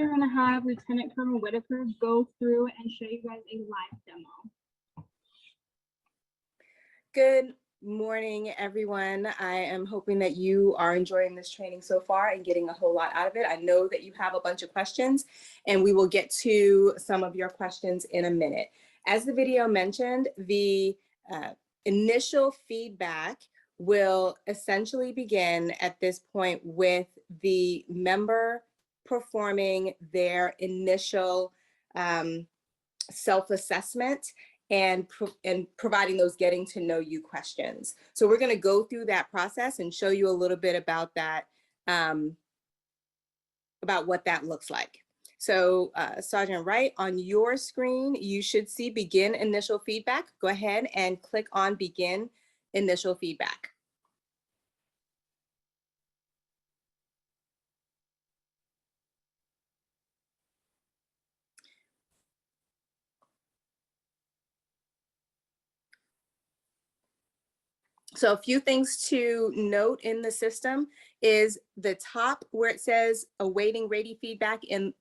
we are going to have Lieutenant Colonel Whitaker go through and show you guys a live demo. Good morning, everyone. I am hoping that you are enjoying this training so far and getting a whole lot out of it. I know that you have a bunch of questions, and we will get to some of your questions in a minute. As the video mentioned, the initial feedback will essentially begin at this point with the member performing their initial self-assessment and providing those getting to know you questions. So we're going to go through that process and show you a little bit about that, about what that looks like. So Sergeant Wright, on your screen, you should see begin initial feedback. Go ahead and click on begin initial feedback. So a few things to note in the system is the top where it says awaiting Ratee feedback in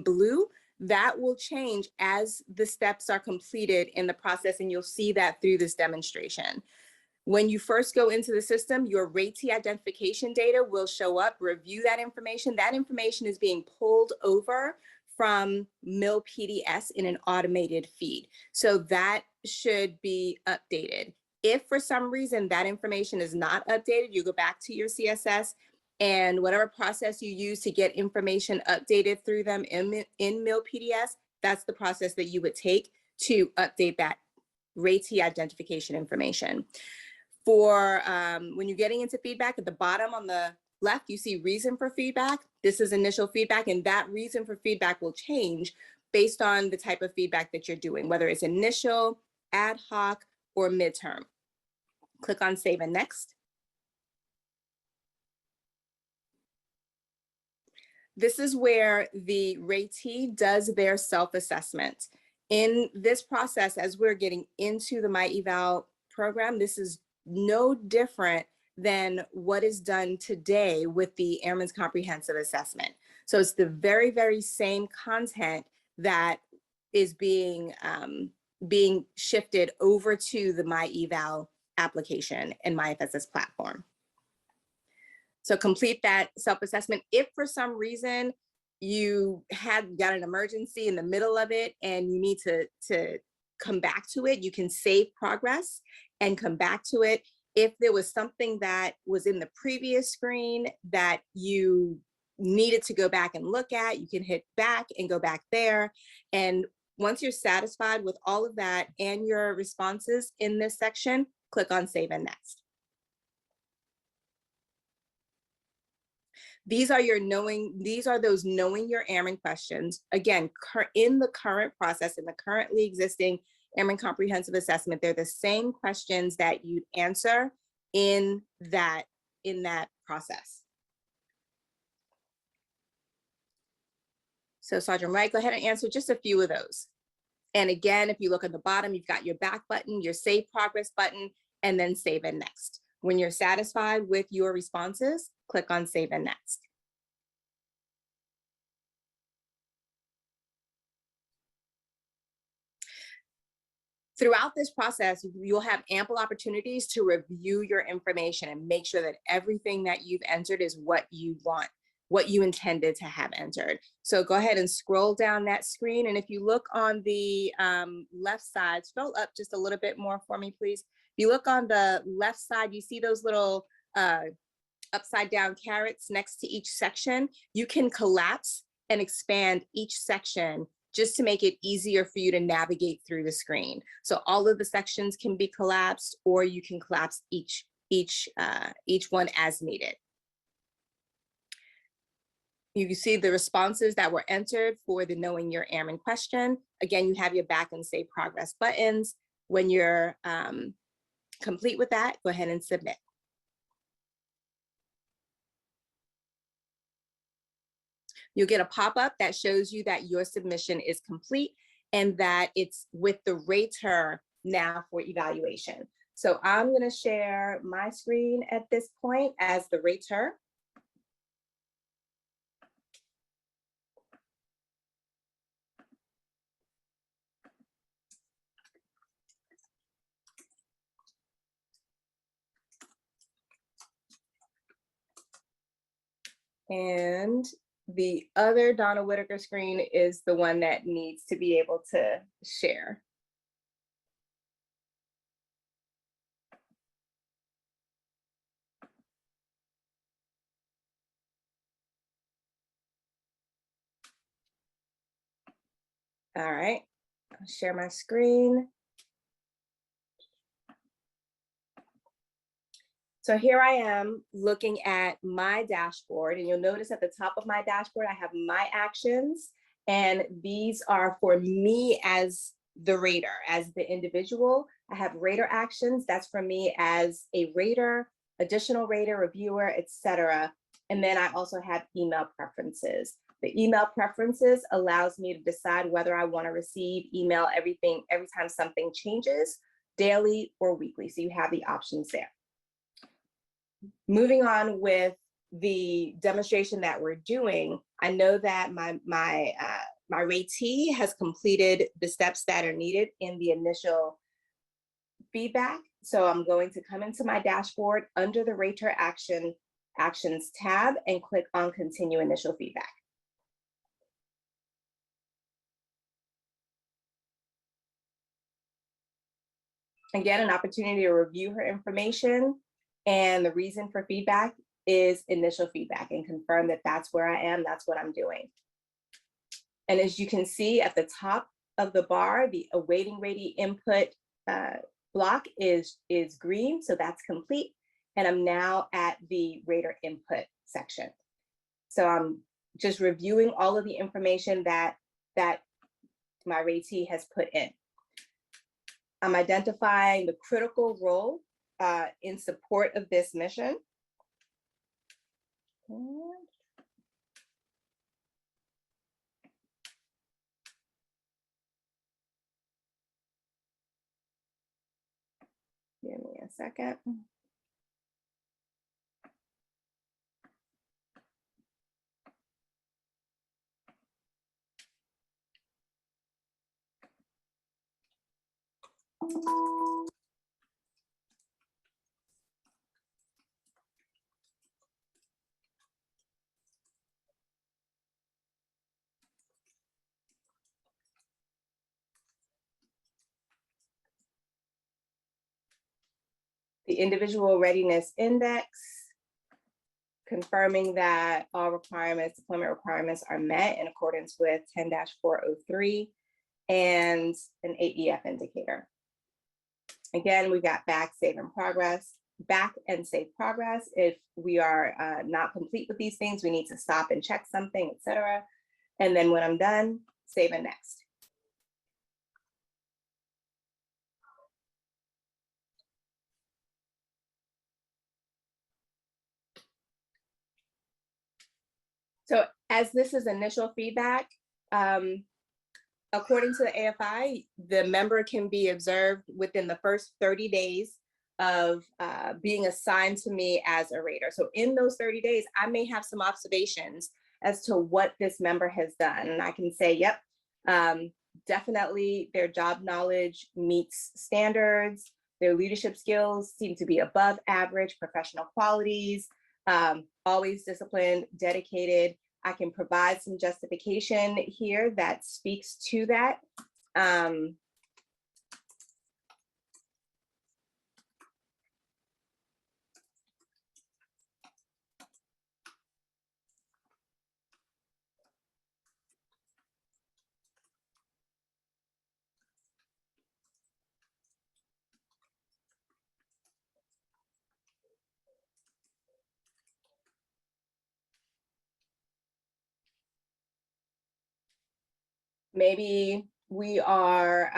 blue, that will change as the steps are completed in the process, and you'll see that through this demonstration. When you first go into the system, your Ratee identification data will show up, review that information. That information is being pulled over from myPDS in an automated feed. So that should be updated. If for some reason that information is not updated, you go back to your CSS, and whatever process you use to get information updated through them in myPDS, that's the process that you would take to update that Ratee identification information. For when you're getting into feedback, at the bottom on the left, you see reason for feedback. This is initial feedback, and that reason for feedback will change based on the type of feedback that you're doing, whether it's initial, ad hoc, or midterm. Click on Save and Next. This is where the Ratee does their self-assessment. In this process, as we're getting into the myEval program, this is no different than what is done today with the Airman's Comprehensive Assessment. So it's the very, very same content that is being shifted over to the myEval application and myFSS platform. So complete that self-assessment. If for some reason you got an emergency in the middle of it and you need to come back to it, you can save progress and come back to it. If there was something that was in the previous screen that you needed to go back and look at, you can hit back and go back there. And once you're satisfied with all of that and your responses in this section, click on Save and Next. These are those knowing your airman questions. Again, in the current process, in the currently existing Airman Comprehensive Assessment, they're the same questions that you'd answer in that process. So Sergeant Wright, go ahead and answer just a few of those. And again, if you look at the bottom, you've got your back button, your Save Progress button, and then Save and Next. When you're satisfied with your responses, click on Save and Next. Throughout this process, you'll have ample opportunities to review your information and make sure that everything that you've entered is what you want, what you intended to have entered. So go ahead and scroll down that screen. And if you look on the left side, scroll up just a little bit more for me, please. If you look on the left side, you see those little upside down carrots next to each section. You can collapse and expand each section just to make it easier for you to navigate through the screen. So all of the sections can be collapsed, or you can collapse each one as needed. You can see the responses that were entered for the Knowing Your Airman question. Again, you have your back and Save Progress buttons. When you're complete with that, go ahead and submit. You'll get a pop-up that shows you that your submission is complete and that it's with the rater now for evaluation. So I'm going to share my screen at this point as the rater. And the other Donna Whitaker screen is the one that needs to be able to share. All right, I'll share my screen. So here I am looking at my dashboard, and you'll notice at the top of my dashboard, I have my actions, and these are for me as the rater, as the individual. I have rater actions, that's for me as a rater, additional rater, reviewer, etc. And then I also have email preferences. The email preferences allows me to decide whether I want to receive email every time something changes, daily or weekly. So you have the options there. Moving on with the demonstration that we're doing, I know that my Ratee has completed the steps that are needed in the initial feedback. So I'm going to come into my dashboard under the Rater Actions tab and click on Continue Initial Feedback. Again, an opportunity to review her information. And the reason for feedback is initial feedback, and confirm that that's where I am, that's what I'm doing. And as you can see at the top of the bar, the awaiting Ratee input block is green, so that's complete. And I'm now at the rater input section. So I'm just reviewing all of the information that my Ratee has put in. I'm identifying the critical role in support of this mission. Give me a second. The individual readiness index, confirming that all requirements, deployment requirements are met in accordance with 10-403, and an AEF indicator. Again, we got back, save, and progress. Back and save progress. If we are not complete with these things, we need to stop and check something, etc. And then when I'm done, save and next. So as this is initial feedback, according to the AFI, the member can be observed within the first 30 days of being assigned to me as a rater. So in those 30 days, I may have some observations as to what this member has done. And I can say, yep, definitely their job knowledge meets standards. Their leadership skills seem to be above average, professional qualities, always disciplined, dedicated. I can provide some justification here that speaks to that. Maybe we are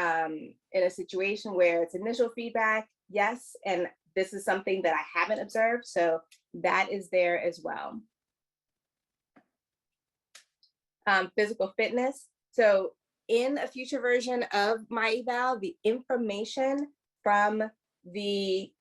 in a situation where it's initial feedback, yes, and this is something that I haven't observed, so that is there as well. Physical fitness. So in a future version of myEval, the information from the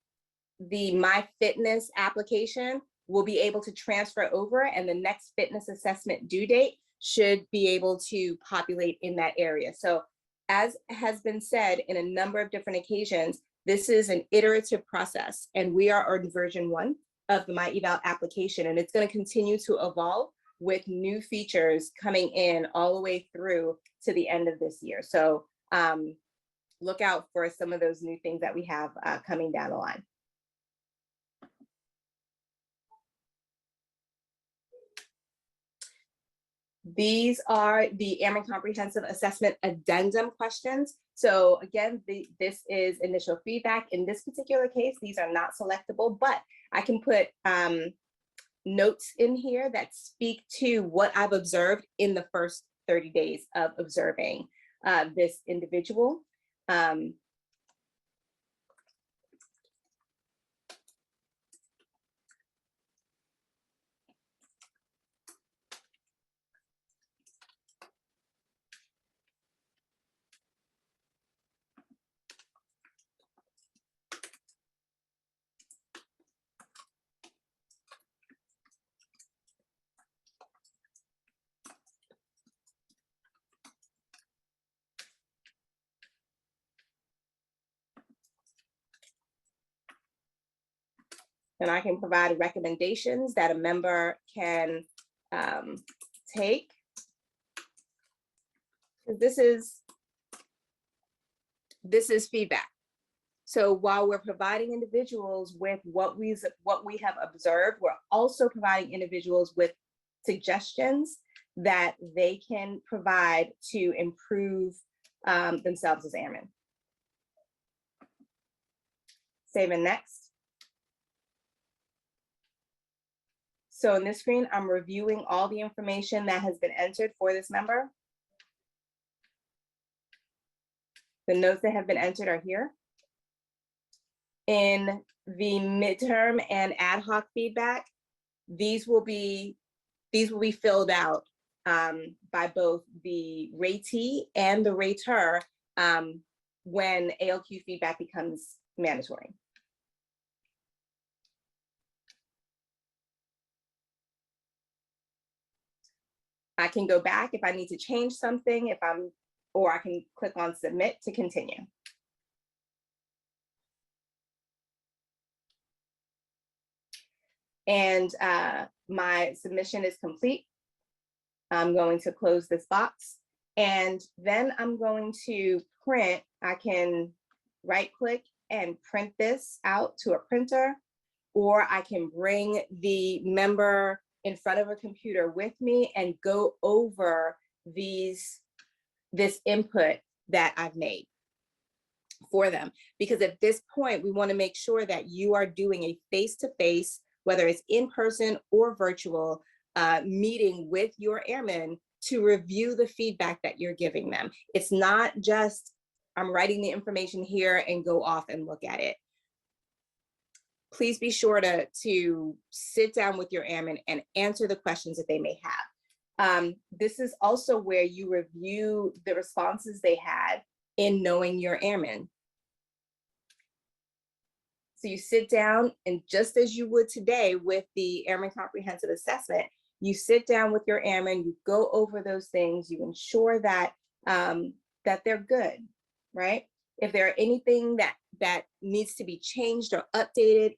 myFitness application will be able to transfer over, and the next fitness assessment due date should be able to populate in that area. So as has been said in a number of different occasions, this is an iterative process, and we are on version 1. of the myEval application, and it's going to continue to evolve with new features coming in all the way through to the end of this year. So look out for some of those new things that we have coming down the line. These are the Airman Comprehensive Assessment Addendum questions. So again, this is initial feedback. In this particular case, these are not selectable, but I can put notes in here that speak to what I've observed in the first 30 days of observing this individual. And I can provide recommendations that a member can take. This is feedback. So while we're providing individuals with what we have observed, we're also providing individuals with suggestions that they can provide to improve themselves as airmen. Save and next. So in this screen, I'm reviewing all the information that has been entered for this member. The notes that have been entered are here. In the midterm and ad hoc feedback, these will be filled out by both the ratee and the rater when ALQ feedback becomes mandatory. I can go back if I need to change something, or I can click on submit to continue. And my submission is complete. I'm going to close this box, and then I'm going to print. I can right click and print this out to a printer, or I can bring the member in front of a computer with me and go over this input that I've made for them. Because at this point, we want to make sure that you are doing a face-to-face, whether it's in person or virtual, meeting with your airmen to review the feedback that you're giving them. It's not just, I'm writing the information here and go off and look at it. Please be sure to sit down with your airmen and answer the questions that they may have. This is also where you review the responses they had in knowing your airmen. So you sit down, and just as you would today with the Airman Comprehensive Assessment, you sit down with your airmen, you go over those things, you ensure that that they're good, right? If there are anything that needs to be changed or updated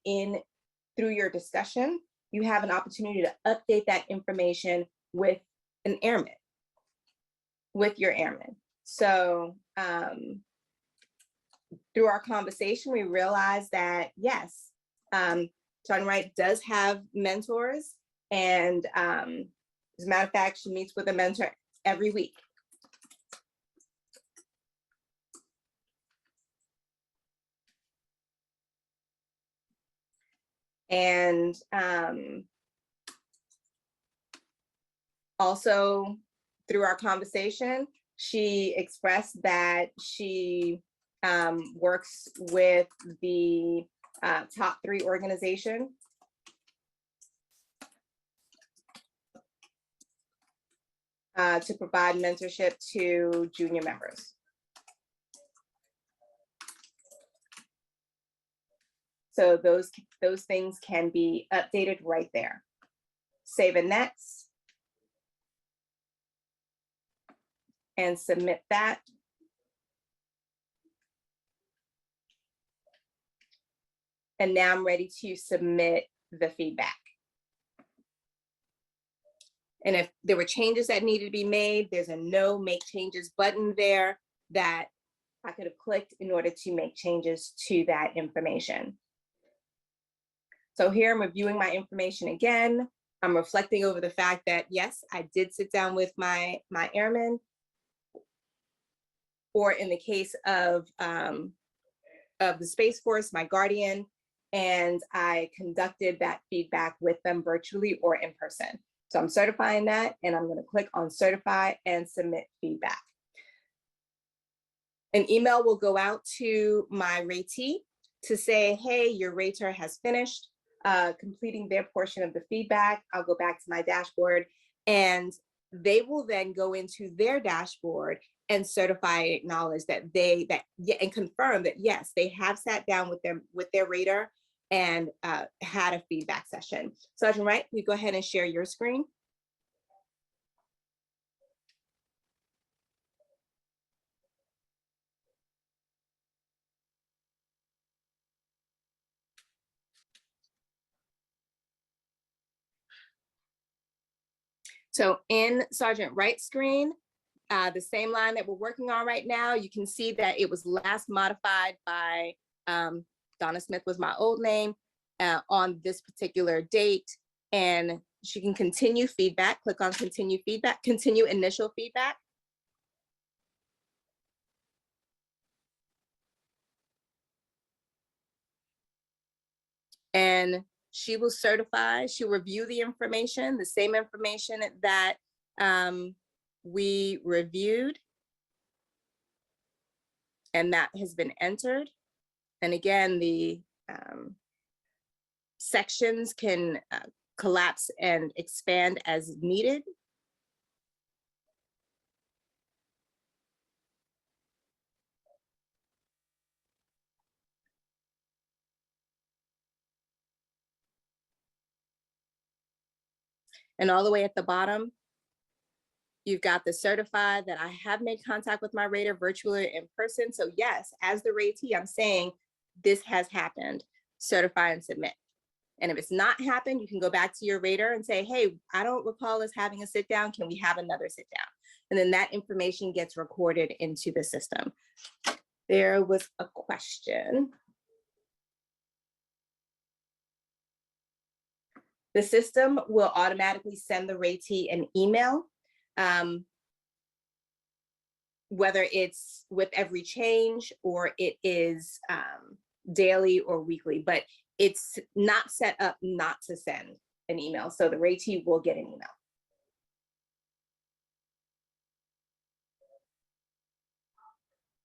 through your discussion, you have an opportunity to update that information with an airman, with your airman. So through our conversation, we realized that yes, Sergeant Wright does have mentors, and as a matter of fact, she meets with a mentor every week. And also through our conversation, she expressed that she works with the top 3 organization to provide mentorship to junior members. So those things can be updated right there. Save and next. And submit that. And now I'm ready to submit the feedback. And if there were changes that needed to be made, there's a no make changes button there that I could have clicked in order to make changes to that information. So here I'm reviewing my information again. I'm reflecting over the fact that, yes, I did sit down with my airman, or in the case of the Space Force, my guardian, and I conducted that feedback with them virtually or in person. So I'm certifying that, and I'm going to click on certify and submit feedback. An email will go out to my ratee to say, hey, your rater has finished completing their portion of the feedback. I'll go back to my dashboard, and they will then go into their dashboard and certify, acknowledge that and confirm that, yes, they have sat down with their rater and had a feedback session. Sergeant Wright, you go ahead and share your screen. So in Sergeant Wright's screen, the same line that we're working on right now, you can see that it was last modified by Donna Smith was my old name on this particular date. And she can continue feedback, click on continue feedback, continue initial feedback. And she will certify, she'll review the information, the same information that we reviewed, and that has been entered. And again, the sections can collapse and expand as needed. And all the way at the bottom, you've got the certified that I have made contact with my rater virtually or in person. So yes, as the ratee, I'm saying this has happened, certify and submit. And if it's not happened, you can go back to your rater and say, hey, I don't recall us having a sit down. Can we have another sit down? And then that information gets recorded into the system. There was a question. The system will automatically send the ratee an email, whether it's with every change or it is daily or weekly, but it's not set up not to send an email. So the ratee will get an email.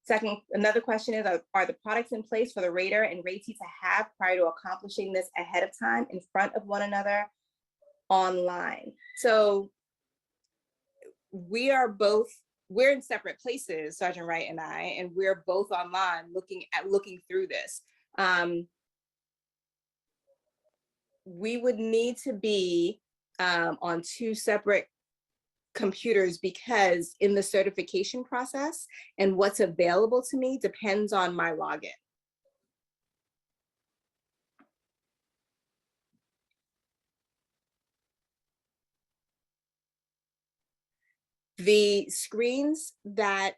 Second, another question is, are the products in place for the rater and ratee to have prior to accomplishing this ahead of time in front of one another online? So we're in separate places, Sergeant Wright and I, and we're both online looking through this. We would need to be on two separate computers because in the certification process and what's available to me depends on my login. The screens that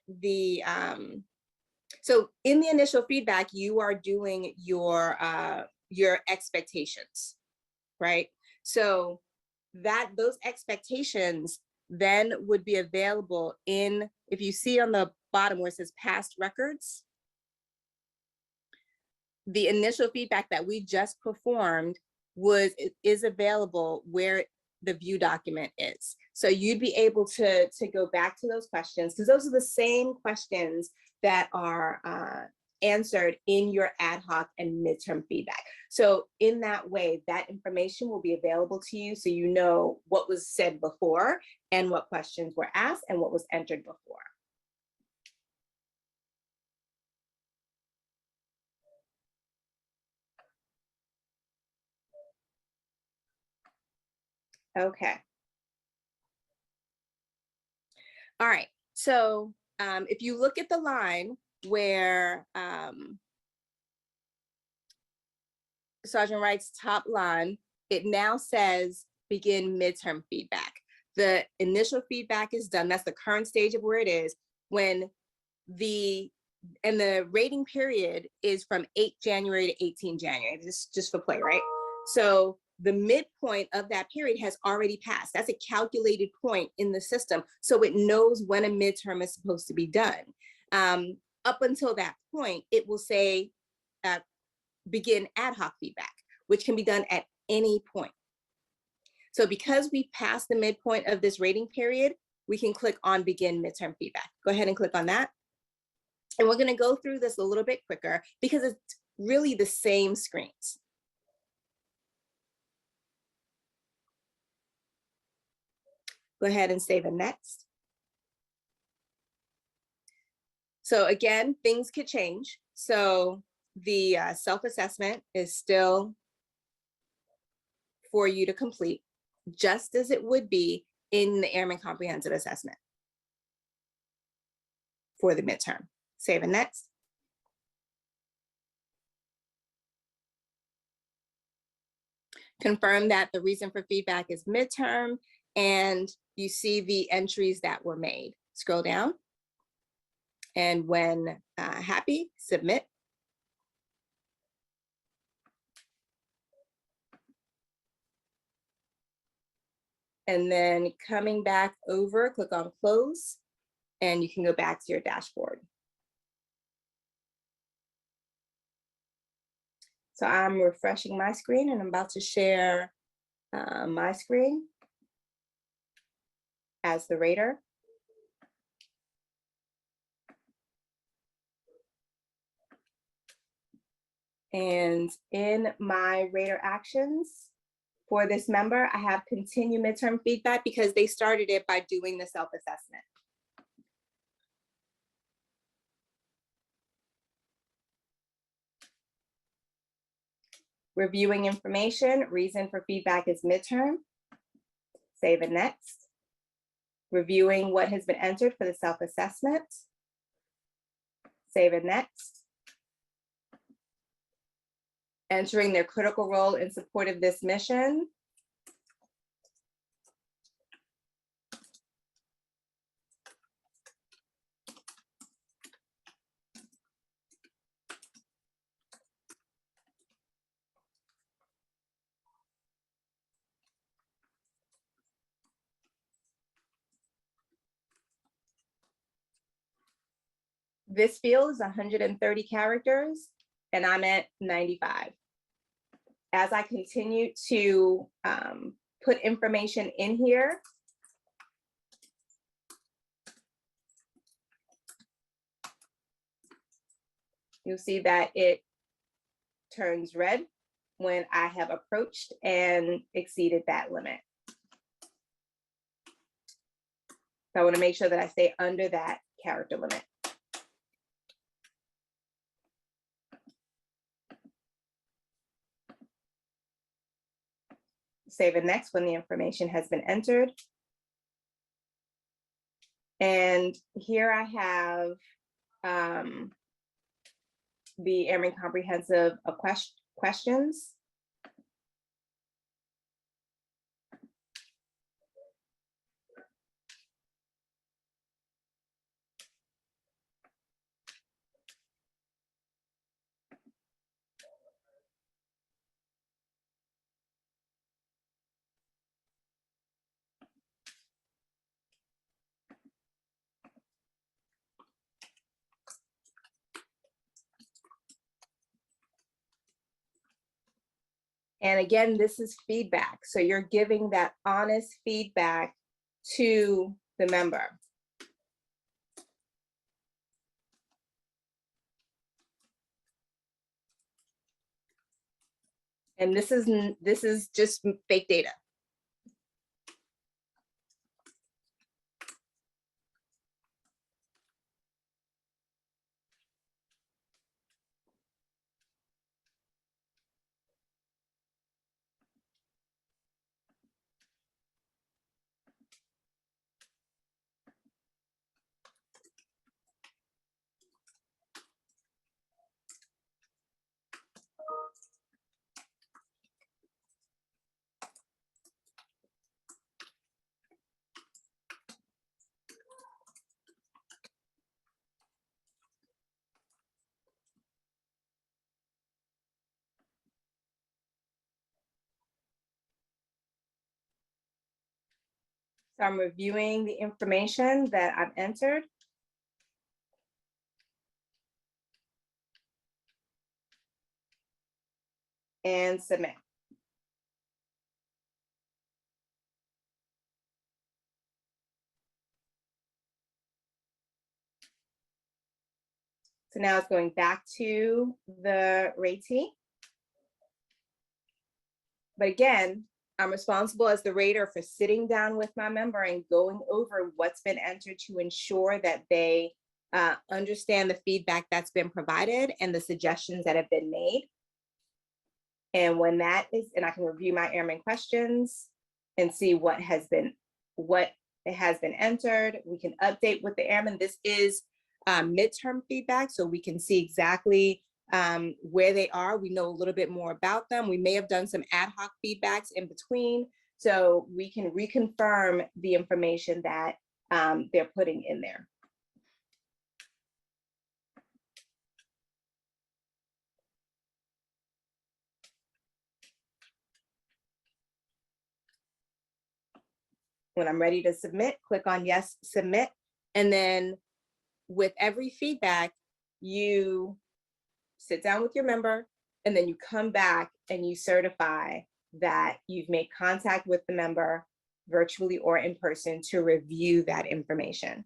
so in the initial feedback, you are doing your expectations, right? So those expectations then would be available in, if you see on the bottom where it says past records, the initial feedback that we just performed is available where the view document is. So you'd be able to go back to those questions, because those are the same questions that are answered in your ad hoc and midterm feedback. So in that way, that information will be available to you so you know what was said before and what questions were asked and what was entered before. Okay. All right, so if you look at the line where Sergeant Wright's top line, it now says begin midterm feedback. The initial feedback is done. That's the current stage of where it is. When the rating period is from 8 January to 18 January, just for play, right? So the midpoint of that period has already passed. That's a calculated point in the system. So it knows when a midterm is supposed to be done. Up until that point, it will say begin ad hoc feedback, which can be done at any point. So because we passed the midpoint of this rating period, we can click on begin midterm feedback. Go ahead and click on that. And we're going to go through this a little bit quicker because it's really the same screens. Go ahead and save and next. So again, things could change. So the self-assessment is still for you to complete, just as it would be in the Airman Comprehensive Assessment for the midterm. Save and next. Confirm that the reason for feedback is midterm, and you see the entries that were made. Scroll down, and when happy, submit. And then coming back over, click on close, and you can go back to your dashboard. So I'm refreshing my screen, and I'm about to share my screen as the rater. And in my rater actions for this member, I have continue midterm feedback because they started it by doing the self-assessment. Reviewing information, reason for feedback is midterm. Save and next. Reviewing what has been entered for the self-assessment. Save and next. Entering their critical role in support of this mission. This field is 130 characters, and I'm at 95. As I continue to put information in here, you'll see that it turns red when I have approached and exceeded that limit. So I want to make sure that I stay under that character limit. Save and next when the information has been entered. And here I have the Airman Comprehensive questions. And again, this is feedback. So you're giving that honest feedback to the member. And this is just fake data. So I'm reviewing the information that I've entered. And submit. So now it's going back to the Ratee. But again, I'm responsible as the rater for sitting down with my member and going over what's been entered to ensure that they understand the feedback that's been provided and the suggestions that have been made. And when that is, and I can review my airman questions and see what has been entered. We can update with the airman. This is midterm feedback, so we can see exactly where they are. We know a little bit more about them. We may have done some ad hoc feedbacks in between, so we can reconfirm the information that they're putting in there. When I'm ready to submit, click on yes, submit. And then with every feedback, you sit down with your member and then you come back and you certify that you've made contact with the member virtually or in person to review that information.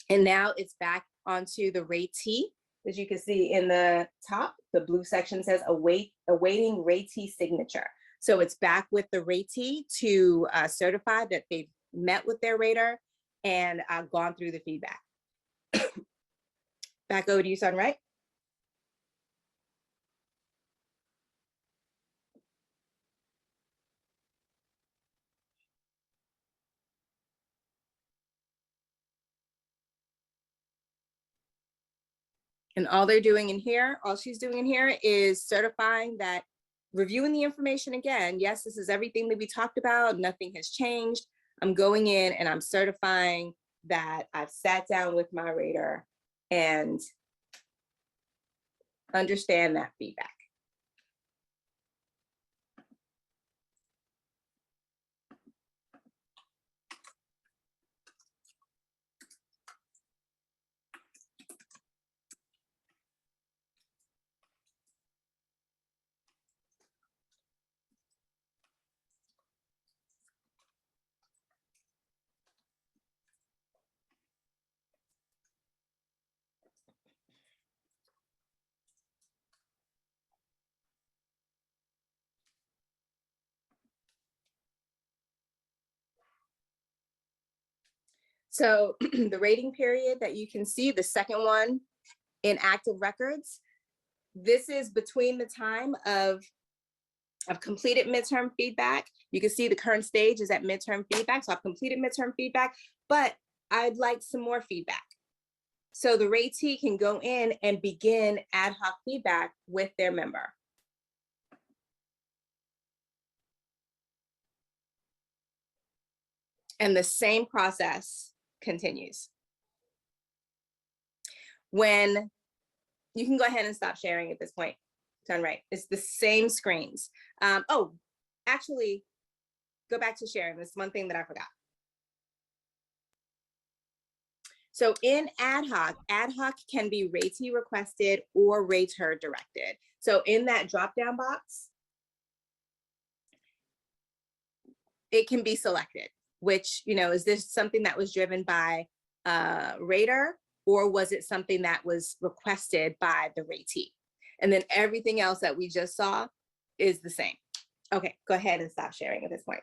And now it's back onto the Ratee. As you can see in the top, the blue section says awaiting Ratee signature. So it's back with the Ratee to certify that they've met with their rater and gone through the feedback. Back over to you, Sunright. And all they're doing in here, all she's doing in here is certifying that, reviewing the information again. Yes, this is everything that we talked about. Nothing has changed. I'm going in and I'm certifying that I've sat down with my rater and understand that feedback. So the rating period that you can see, the second one in active records, this is between the time of completed midterm feedback. You can see the current stage is at midterm feedback. So I've completed midterm feedback, but I'd like some more feedback. So the Ratee can go in and begin ad hoc feedback with their member. And the same process continues. When you can go ahead and stop sharing at this point, Sunright. It's the same screens. Oh, actually, go back to sharing. This one thing that I forgot. So in ad hoc can be Ratee requested or rater directed. So in that drop-down box, it can be selected, which, is this something that was driven by rater, or was it something that was requested by the Ratee? And then everything else that we just saw is the same. Okay, go ahead and stop sharing at this point.